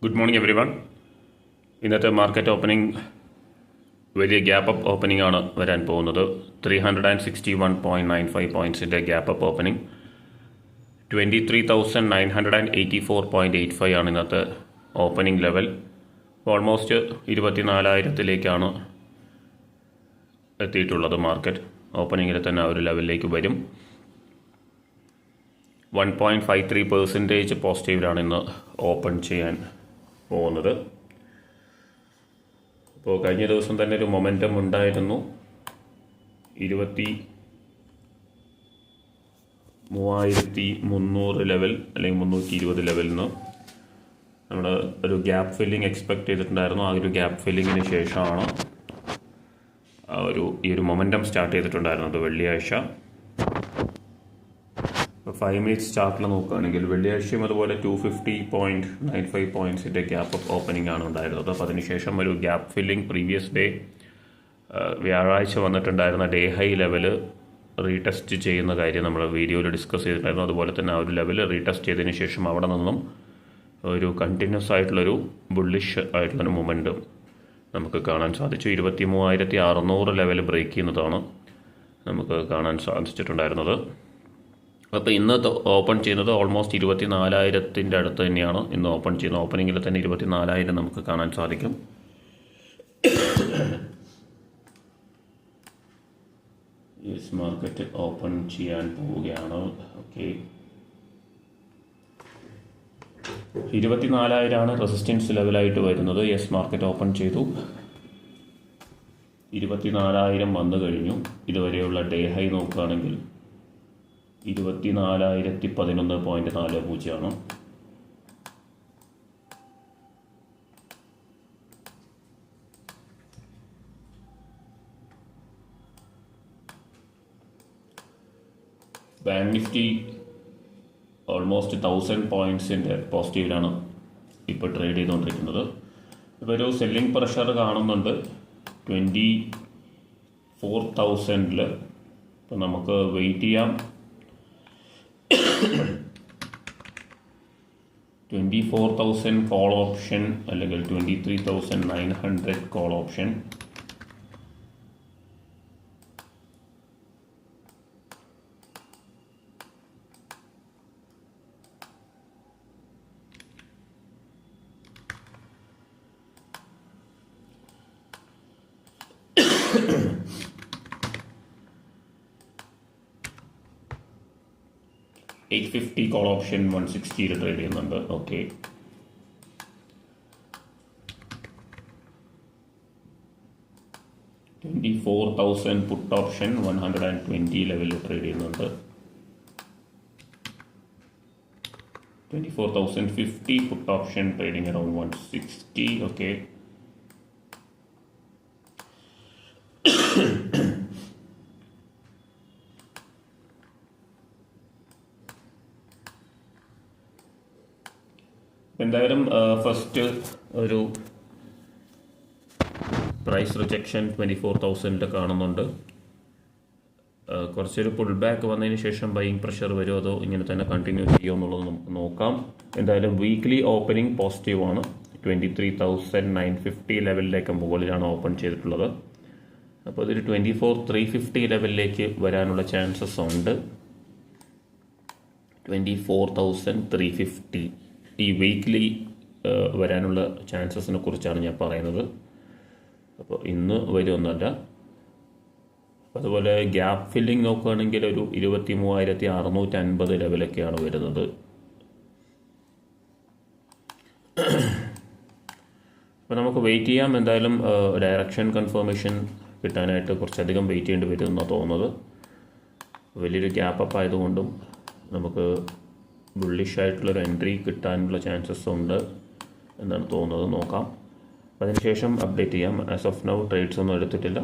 Good morning every one. ഇന്നത്തെ market opening വലിയ gap up opening ആണ് വരാൻ പോകുന്നത്. 361.95 പോയിൻറ്റ്സിൻ്റെ ഗ്യാപ്പ് അപ്പ് ഓപ്പണിംഗ്. 23,984.85 ആണ് ഇന്നത്തെ ഓപ്പണിംഗ് ലെവൽ. ഓൾമോസ്റ്റ് 24,000-ലേക്കാണ് എത്തിയിട്ടുള്ളത്. മാർക്കറ്റ് ഓപ്പണിങ്ങിൽ തന്നെ ആ ഒരു ലെവലിലേക്ക് വരും. 1.53% പോസിറ്റീവിലാണ് ഇന്ന് ഓപ്പൺ ചെയ്യാൻ പോകുന്നത്. അപ്പോൾ കഴിഞ്ഞ ദിവസം തന്നെ ഒരു മൊമെൻറ്റം ഉണ്ടായിരുന്നു. 23,300 ലെവൽ അല്ലെങ്കിൽ 320 ലെവലിൽ നിന്ന് നമ്മൾ ഒരു ഗ്യാപ്പ് ഫില്ലിംഗ് എക്സ്പെക്റ്റ് ചെയ്തിട്ടുണ്ടായിരുന്നു. ആ ഒരു ഗ്യാപ്പ് ഫില്ലിങ്ങിന് ശേഷമാണ് ഈ ഒരു മൊമെൻറ്റം സ്റ്റാർട്ട് ചെയ്തിട്ടുണ്ടായിരുന്നത് വെള്ളിയാഴ്ച. 5 മിനിറ്റ്സ് ചാർട്ടിൽ നോക്കുകയാണെങ്കിൽ വെള്ളിയാഴ്ചയും അതുപോലെ 250.95 പോയിൻറ്റ്സിൻ്റെ ഗ്യാപ്പ് അപ്പ് ഓപ്പണിംഗ് ആണ് ഉണ്ടായിരുന്നത്. അപ്പോൾ അതിനുശേഷം ഒരു ഗ്യാപ്പ് ഫില്ലിംഗ് പ്രീവിയസ് ഡേ വ്യാഴാഴ്ച വന്നിട്ടുണ്ടായിരുന്ന ഡേ ഹൈ ലെവൽ റീടെസ്റ്റ് ചെയ്യുന്ന കാര്യം നമ്മൾ വീഡിയോയിൽ ഡിസ്കസ് ചെയ്തിട്ടുണ്ടായിരുന്നു. അതുപോലെ തന്നെ ആ ഒരു ലെവൽ റീടെസ്റ്റ് ചെയ്തതിന് ശേഷം അവിടെ നിന്നും ഒരു കണ്ടിന്യൂസ് ആയിട്ടുള്ളൊരു ബുള്ളിഷ് ആയിട്ടുള്ളൊരു മൊമെൻറ്റും നമുക്ക് കാണാൻ സാധിച്ചു. 23,600 ലെവൽ ബ്രേക്ക് ചെയ്യുന്നതാണ് നമുക്ക് കാണാൻ സാധിച്ചിട്ടുണ്ടായിരുന്നത്. അപ്പോൾ ഇന്ന് ഓപ്പൺ ചെയ്യുന്നത് ഓൾമോസ്റ്റ് 24,000-ൻ്റെ അടുത്ത് തന്നെയാണ് ഇന്ന് ഓപ്പൺ ചെയ്യുന്നത്. ഓപ്പണിങ്ങിൽ തന്നെ 24,000 നമുക്ക് കാണാൻ സാധിക്കും. യെസ്, മാർക്കറ്റ് ഓപ്പൺ ചെയ്യാൻ പോവുകയാണ്. ഓക്കെ, 24,000 റെസിസ്റ്റൻസ് ലെവലായിട്ട് വരുന്നത്. യെസ്, മാർക്കറ്റ് ഓപ്പൺ ചെയ്തു. 24,000 വന്നു കഴിഞ്ഞു. ഇതുവരെയുള്ള ഡേ ഹൈ നോക്കുകയാണെങ്കിൽ 24,011.40 ആണ്. ബാങ്ക് നിഫ്റ്റി ഓൾമോസ്റ്റ് 1,000 പോയിൻറ്റ്സിൻ്റെ പോസിറ്റീവിലാണ് ഇപ്പോൾ ട്രേഡ് ചെയ്തുകൊണ്ടിരിക്കുന്നത്. ഇപ്പോൾ ഒരു സെല്ലിംഗ് പ്രഷർ കാണുന്നുണ്ട് 24,000-ൽ. ഇപ്പോൾ നമുക്ക് വെയിറ്റ് ചെയ്യാം. 24,000 കോൾ ഓപ്ഷൻ അല്ലെങ്കിൽ 23,900 call option. $850 call option 160 trade ചെയ്യുന്നുണ്ട്. ഓക്കെ, $24,000 പുട്ട് ഓപ്ഷൻ 120 ലെവലിൽ ട്രേഡ് ചെയ്യുന്നുണ്ട്. 24,050 puttu option trading around 160. Okay, എന്തായാലും ഫസ്റ്റ് ഒരു പ്രൈസ് റിജക്ഷൻ 24,000 കാണുന്നുണ്ട്. കുറച്ചൊരു പുൾ ബാക്ക് വന്നതിന് ശേഷം ബൈയിങ് പ്രഷർ വരുമോ അതോ ഇങ്ങനെ തന്നെ കണ്ടിന്യൂ ചെയ്യുമോ എന്നുള്ളത് നമുക്ക് നോക്കാം. എന്തായാലും വീക്ക്ലി ഓപ്പണിംഗ് പോസിറ്റീവാണ്. 23,950 ലെവലിലേക്ക് മുകളിലാണ് ഓപ്പൺ ചെയ്തിട്ടുള്ളത്. അപ്പോൾ ഇതൊരു 24,350 ലെവലിലേക്ക് വരാനുള്ള ചാൻസസ് ഉണ്ട്. 24,350 ഈ വീക്ക്ലി വരാനുള്ള ചാൻസസിനെ കുറിച്ചാണ് ഞാൻ പറയുന്നത്. അപ്പോൾ ഇന്ന് വരുമെന്നല്ല. അതുപോലെ ഗ്യാപ്പ് ഫില്ലിംഗ് നോക്കുകയാണെങ്കിൽ ഒരു 23,650 ലെവലൊക്കെയാണ് വരുന്നത്. അപ്പോൾ നമുക്ക് വെയിറ്റ് ചെയ്യാം. എന്തായാലും ഡയറക്ഷൻ കൺഫർമേഷൻ കിട്ടാനായിട്ട് കുറച്ചധികം വെയിറ്റ് ചെയ്യേണ്ടി വരും എന്നാണ് തോന്നുന്നത്. വലിയൊരു ഗ്യാപ്പ് അപ്പ് ആയതുകൊണ്ടും നമുക്ക് ബുള്ളിഷ് ആയിട്ടുള്ളൊരു എൻട്രി കിട്ടാനുള്ള ചാൻസസ് ഉണ്ട് എന്നാണ് തോന്നുന്നത്. നോക്കാം, അതിനുശേഷം അപ്ഡേറ്റ് ചെയ്യാം. ആസ് ഓഫ് നൗ ട്രേഡ്സ് ഒന്നും എടുത്തിട്ടില്ല.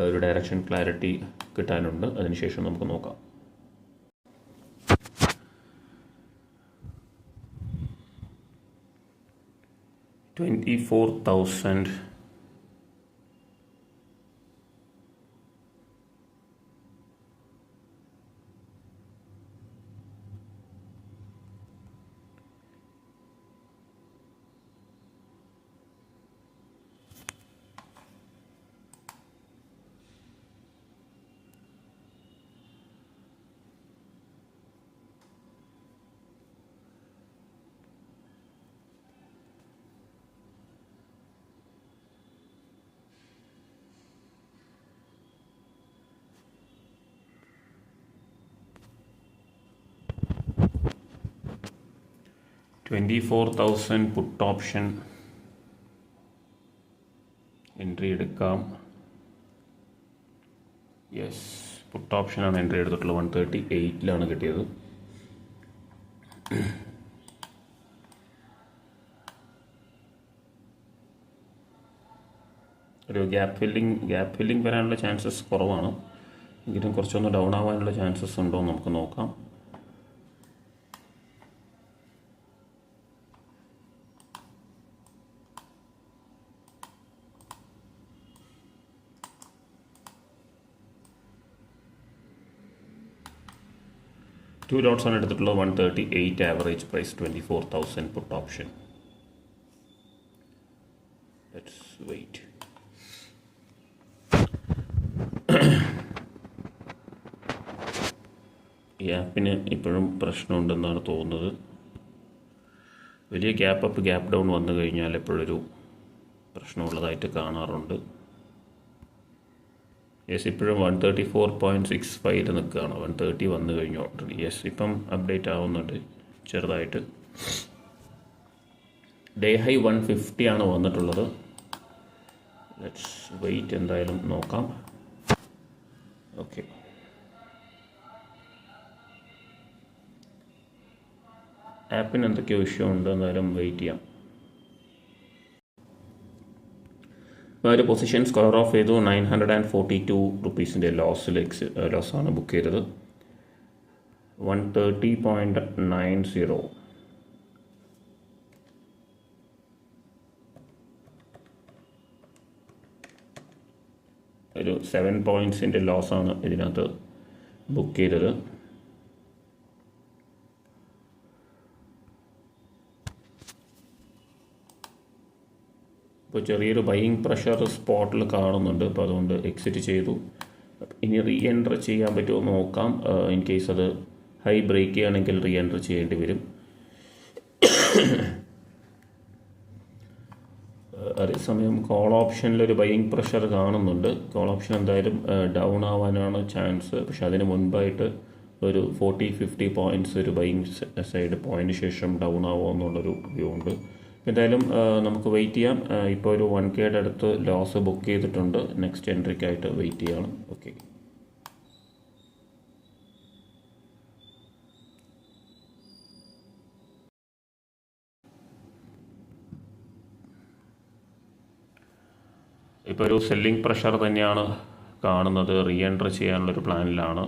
ഒരു ഡയറക്ഷൻ ക്ലാരിറ്റി കിട്ടാനുണ്ട്. അതിനുശേഷം നമുക്ക് നോക്കാം. $24,000 24,000 24,000 പുട്ട് ഓപ്ഷൻ എൻട്രി എടുക്കാം. യെസ്, പുട്ട് ഓപ്ഷനാണ് എൻട്രി എടുത്തിട്ടുള്ളത്. 138 കിട്ടിയത്. ഒരു ഗ്യാപ്പ് ഫില്ലിംഗ് വരാനുള്ള ചാൻസസ് കുറവാണ്. എങ്കിലും കുറച്ചൊന്ന് ഡൗൺ ആവാനുള്ള ചാൻസസ് ഉണ്ടോ എന്ന് നമുക്ക് നോക്കാം. ടു ലോട്ട്സ് ആണ് എടുത്തിട്ടുള്ളത്. 138 average price, 24,000 put option. Let's wait. ഈ ആപ്പിന് ഇപ്പോഴും പ്രശ്നമുണ്ടെന്നാണ് തോന്നുന്നത്. വലിയ ഗ്യാപ്പ് അപ്പ് ഗ്യാപ്പ് ഡൗൺ വന്നു കഴിഞ്ഞാൽ എപ്പോഴൊരു പ്രശ്നമുള്ളതായിട്ട് കാണാറുണ്ട്. യെസ്, ഇപ്പോഴും 134.65 നിൽക്കുകയാണ്. 130 വന്നു കഴിഞ്ഞു ഓൾറെഡി. യെസ്, ഇപ്പം അപ്ഡേറ്റ് ആവുന്നുണ്ട് ചെറുതായിട്ട്. ഡേ ഹൈ 150 ആണ് വന്നിട്ടുള്ളത്. ലെറ്റ്സ് വെയിറ്റ്, എന്തായാലും നോക്കാം. ഓക്കെ, ആപ്പിന് എന്തൊക്കെയോ ഇഷ്യൂ ഉണ്ട്, എന്തായാലും വെയിറ്റ് ചെയ്യാം. ഒരു പൊസിഷൻ സ്ക്വയർ ഓഫ് ചെയ്തു. 942 റുപ്പീസിൻ്റെ ലോസാണ് ബുക്ക് ചെയ്തത്. 130.90. ഒരു 7 പോയിൻറ്റ്സിൻ്റെ ലോസാണ് ഇതിനകത്ത് ബുക്ക് ചെയ്തത്. ഇപ്പോൾ ചെറിയൊരു ബൈയിങ് പ്രഷർ സ്പോട്ടിൽ കാണുന്നുണ്ട്. അപ്പോൾ അതുകൊണ്ട് എക്സിറ്റ് ചെയ്തു. ഇനി റീ എൻറ്റർ ചെയ്യാൻ പറ്റുമോ നോക്കാം. ഇൻ കേസ് അത് ഹൈ ബ്രേക്ക് ചെയ്യുകയാണെങ്കിൽ റീ എൻറ്റർ ചെയ്യേണ്ടി വരും. അതേസമയം കോൾ ഓപ്ഷനിലൊരു ബൈയിങ് പ്രഷർ കാണുന്നുണ്ട്. കോൾ ഓപ്ഷൻ എന്തായാലും ഡൗൺ ആവാനാണ് ചാൻസ്. പക്ഷെ അതിന് മുൻപായിട്ട് ഒരു 40-50 പോയിൻറ്റ്സ് ഒരു ബൈയിങ് സൈഡ് പോയിന് ശേഷം ഡൗൺ ആവുമോ എന്നുള്ളൊരു വ്യൂ ഉണ്ട്. എന്തായാലും നമുക്ക് വെയിറ്റ് ചെയ്യാം. ഇപ്പോൾ ഒരു 1Kയുടെ അടുത്ത് ലോസ് ബുക്ക് ചെയ്തിട്ടുണ്ട്. നെക്സ്റ്റ് എൻട്രിക്കായിട്ട് വെയിറ്റ് ചെയ്യണം. ഓക്കെ, ഇപ്പോൾ ഒരു സെല്ലിംഗ് പ്രഷർ തന്നെയാണ് കാണുന്നത്. റീ എൻട്രി ചെയ്യാനുള്ളൊരു പ്ലാനിലാണ്.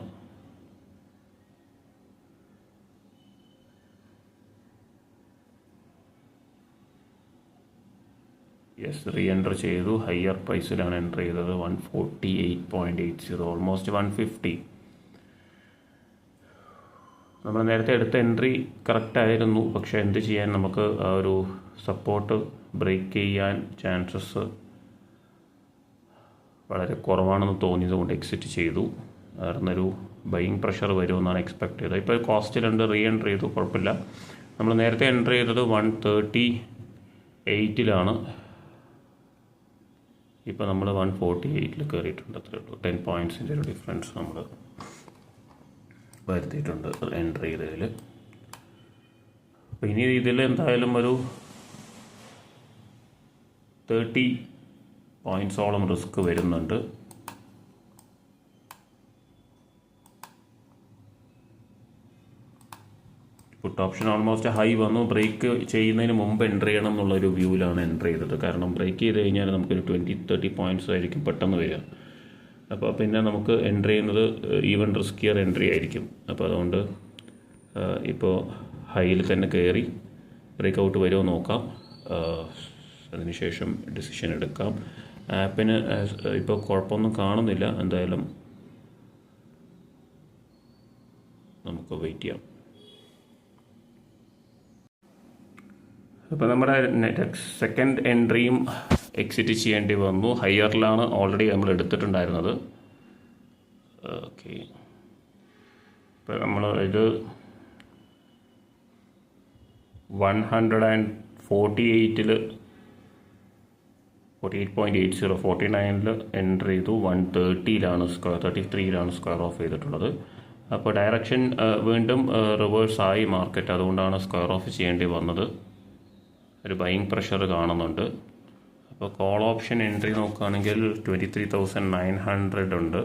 യെസ്, റീ എൻട്രി ചെയ്തു. ഹയർ പ്രൈസിലാണ് എൻട്രി ചെയ്തത്. 148.80, ഓൾമോസ്റ്റ് 150. നമ്മൾ നേരത്തെ എടുത്ത എൻട്രി കറക്റ്റായിരുന്നു. പക്ഷേ എന്ത് ചെയ്യാൻ, നമുക്ക് ആ ഒരു സപ്പോർട്ട് ബ്രേക്ക് ചെയ്യാൻ ചാൻസസ് വളരെ കുറവാണെന്ന് തോന്നിയത് കൊണ്ട് എക്സിറ്റ് ചെയ്തു. ആയിരുന്നൊരു ബൈയിങ് പ്രഷർ വരുമെന്നാണ് എക്സ്പെക്ട് ചെയ്തത്. ഇപ്പോൾ കോസ്റ്റിലുണ്ട്. റീ എൻട്രി ചെയ്തു, കുഴപ്പമില്ല. നമ്മൾ നേരത്തെ എൻട്രി ചെയ്തത് 138 ഇപ്പോൾ നമ്മൾ 148 കയറിയിട്ടുണ്ട്. അത്രേ ഉള്ളൂ. 10 പോയിൻറ്റ്സിൻ്റെ ഒരു ഡിഫറൻസ് നമ്മൾ വരുത്തിയിട്ടുണ്ട് എൻട്രി ചെയ്തതിൽ. അപ്പോൾ ഇനി ഇതിൽ എന്തായാലും ഒരു 30 പോയിൻറ്റ്സോളം റിസ്ക് വരുന്നുണ്ട്. പുട്ട് ഓപ്ഷൻ ഓൾമോസ്റ്റ് ഹൈ വന്നു. ബ്രേക്ക് ചെയ്യുന്നതിന് മുമ്പ് എൻട്രി ചെയ്യണം എന്നുള്ളൊരു വ്യൂവിലാണ് എൻട്രി ചെയ്തത്. കാരണം ബ്രേക്ക് ചെയ്ത് കഴിഞ്ഞാൽ നമുക്കൊരു 20-30 പോയിൻറ്റ്സ് ആയിരിക്കും പെട്ടെന്ന് വരിക. അപ്പോൾ പിന്നെ നമുക്ക് എൻട്രി ചെയ്യുന്നത് ഈവൻ റിസ്കിയർ എൻട്രി ആയിരിക്കും. അപ്പോൾ അതുകൊണ്ട് ഇപ്പോൾ ഹൈയിൽ തന്നെ കയറി ബ്രേക്ക് ഔട്ട് വരുമോ നോക്കാം. അതിനുശേഷം ഡിസിഷൻ എടുക്കാം. ആപ്പിന് ഇപ്പോൾ കുഴപ്പമൊന്നും കാണുന്നില്ല. എന്തായാലും നമുക്ക് വെയിറ്റ് ചെയ്യാം. അപ്പോൾ നമ്മുടെ സെക്കൻഡ് എൻട്രിയും എക്സിറ്റ് ചെയ്യേണ്ടി വന്നു. ഹയറിലാണ് ഓൾറെഡി നമ്മൾ എടുത്തിട്ടുണ്ടായിരുന്നത്. ഓക്കെ, ഇപ്പോൾ നമ്മൾ ഇത് 148 48.80 49 എൻട്രി ചെയ്തു. 130 33 സ്ക്വയർ ഓഫ് ചെയ്തിട്ടുള്ളത്. അപ്പോൾ ഡയറക്ഷൻ വീണ്ടും റിവേഴ്സായി മാർക്കറ്റ്, അതുകൊണ്ടാണ് സ്ക്വയർ ഓഫ് ചെയ്യേണ്ടി വന്നത്. ഒരു ബൈയിങ് പ്രഷർ കാണുന്നുണ്ട്. അപ്പോൾ കോൾ ഓപ്ഷൻ എൻട്രി നോക്കുകയാണെങ്കിൽ 23,900 ഉണ്ട്.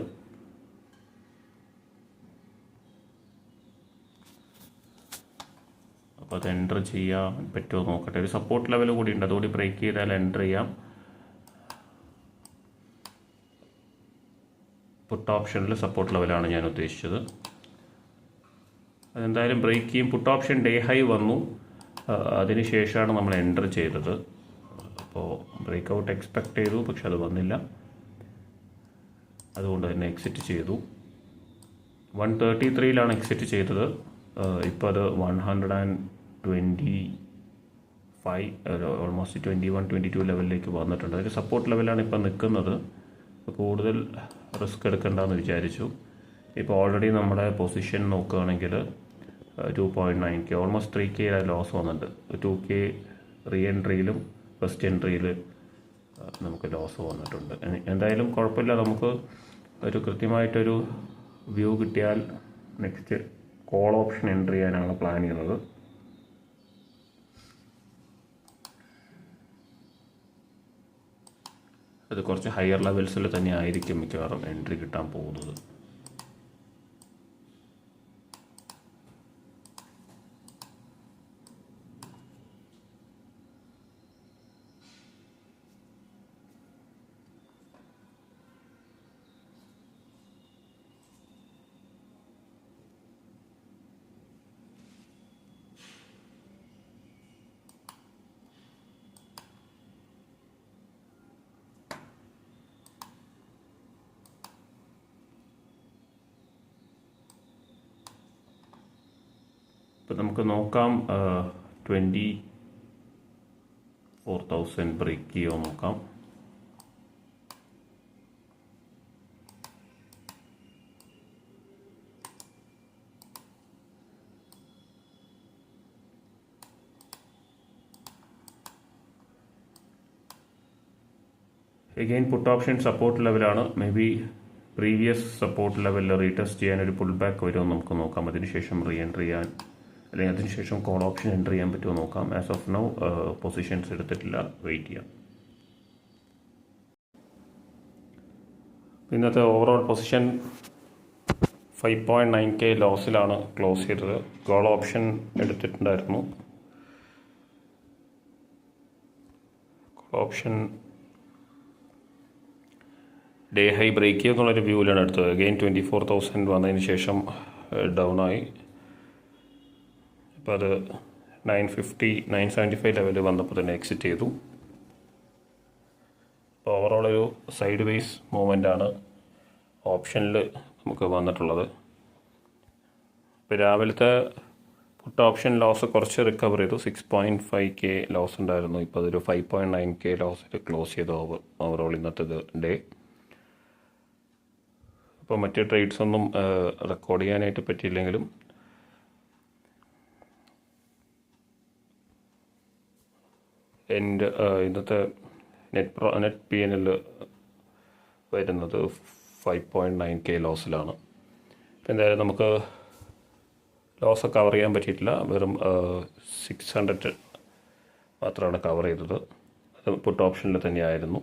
അപ്പോൾ അത് എൻ്റർ ചെയ്യാൻ പറ്റുമോ നോക്കട്ടെ. ഒരു സപ്പോർട്ട് ലെവൽ കൂടി ഉണ്ട്, അതുകൂടി ബ്രേക്ക് ചെയ്താൽ എൻ്റർ ചെയ്യാം. പുട്ട് ഓപ്ഷനിൽ സപ്പോർട്ട് ലെവലാണ് ഞാൻ ഉദ്ദേശിച്ചത്. അതെന്തായാലും ബ്രേക്ക് ചെയ്യും. പുട്ട് ഓപ്ഷൻ ഡേ ഹൈ വന്നു, അതിന് ശേഷമാണ് നമ്മൾ എൻ്റർ ചെയ്തത്. അപ്പോൾ ബ്രേക്ക് ഔട്ട് എക്സ്പെക്റ്റ് ചെയ്തു, പക്ഷെ അത് വന്നില്ല. അതുകൊണ്ട് തന്നെ എക്സിറ്റ് ചെയ്തു. 133 എക്സിറ്റ് ചെയ്തത്. ഇപ്പോൾ അത് 125, ഓൾമോസ്റ്റ് 21-22 ലെവലിലേക്ക് വന്നിട്ടുണ്ട്. അതൊരു സപ്പോർട്ട് ലെവലാണ് ഇപ്പോൾ നിൽക്കുന്നത്. അപ്പോൾ കൂടുതൽ റിസ്ക് എടുക്കണ്ടെന്ന് വിചാരിച്ചു. ഇപ്പോൾ ഓൾറെഡി നമ്മുടെ പൊസിഷൻ നോക്കുകയാണെങ്കിൽ 2.9K, ഓൾമോസ്റ്റ് 3K ലോസ് വന്നിട്ടുണ്ട്. 2K റീ എൻട്രിയിലും ഫസ്റ്റ് എൻട്രിയിൽ നമുക്ക് ലോസ് വന്നിട്ടുണ്ട്. എന്തായാലും കുഴപ്പമില്ല, നമുക്ക് ഒരു കൃത്യമായിട്ടൊരു വ്യൂ കിട്ടിയാൽ നെക്സ്റ്റ് കോൾ ഓപ്ഷൻ എൻട്രി ചെയ്യാനാണ് പ്ലാൻ ചെയ്യുന്നത്. അത് കുറച്ച് ഹയർ ലെവൽസിൽ തന്നെ ആയിരിക്കും മിക്കവാറും എൻട്രി കിട്ടാൻ പോകുന്നത്. ഇപ്പോൾ നമുക്ക് നോക്കാം 24,000 ബ്രേക്ക് ചെയ്യുമോ നോക്കാം. എഗെയിൻ പുട്ട് ഓപ്ഷൻ സപ്പോർട്ട് ലെവലാണ്. മേ ബി പ്രീവിയസ് സപ്പോർട്ട് ലെവലിൽ റീടെസ്റ്റ് ചെയ്യാൻ ഒരു പുൾ ബാക്ക് വരുമോ നമുക്ക് നോക്കാം. അതിനുശേഷം റീ എൻട്രി ചെയ്യാൻ, അല്ലെങ്കിൽ അതിനുശേഷം കോൾ ഓപ്ഷൻ എൻ്റർ ചെയ്യാൻ പറ്റുമോ നോക്കാം. ആസ് ഓഫ് നൗ പൊസിഷൻസ് എടുത്തിട്ടില്ല, വെയിറ്റ് ചെയ്യാം. ഇന്നത്തെ ഓവറോൾ പൊസിഷൻ 5.9K ലോസിലാണ് ക്ലോസ് ചെയ്തത്. കോൾ ഓപ്ഷൻ എടുത്തിട്ടുണ്ടായിരുന്നു. Call option day high break ചെയ്യുന്നുള്ളൊരു വ്യൂവിലാണ് എടുത്തത്. അഗെയിൻ 24,000 വന്നതിന് ശേഷം ഡൗൺ ആയി. അപ്പോൾ അത് 950, 975 ലെവലിൽ വന്നപ്പോൾ തന്നെ എക്സിറ്റ് ചെയ്തു. അപ്പോൾ ഓവറോൾ ഒരു സൈഡ് വേസ് മൂവ്മെൻ്റാണ് ഓപ്ഷനിൽ നമുക്ക് വന്നിട്ടുള്ളത്. ഇപ്പോൾ രാവിലത്തെ പുട്ട് ഓപ്ഷൻ ലോസ് കുറച്ച് റിക്കവർ ചെയ്തു. 6.5K ലോസ് ഉണ്ടായിരുന്നു. ഇപ്പോൾ അതൊരു 5.9K ലോസിൽ ക്ലോസ് ചെയ്തു ഓവറോൾ ഇന്നത്തെ ഡേ. അപ്പോൾ മറ്റ് ട്രേഡ്സ് ഒന്നും റെക്കോർഡ് ചെയ്യാനായിട്ട് പറ്റിയില്ലെങ്കിലും ഇന്നത്തെ നെറ്റ് PNL വരുന്നത് 5.9K ലോസിലാണ്. അപ്പോൾ എന്തായാലും നമുക്ക് ലോസ് കവർ ചെയ്യാൻ പറ്റിയിട്ടില്ല. വെറും 600 മാത്രമാണ് കവർ ചെയ്തത്. അത് പുട്ട് ഓപ്ഷനിൽ തന്നെയായിരുന്നു.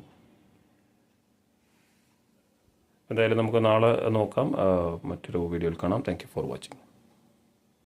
എന്തായാലും നമുക്ക് നാളെ നോക്കാം. മറ്റൊരു വീഡിയോയിൽ കാണാം. Thank you for watching.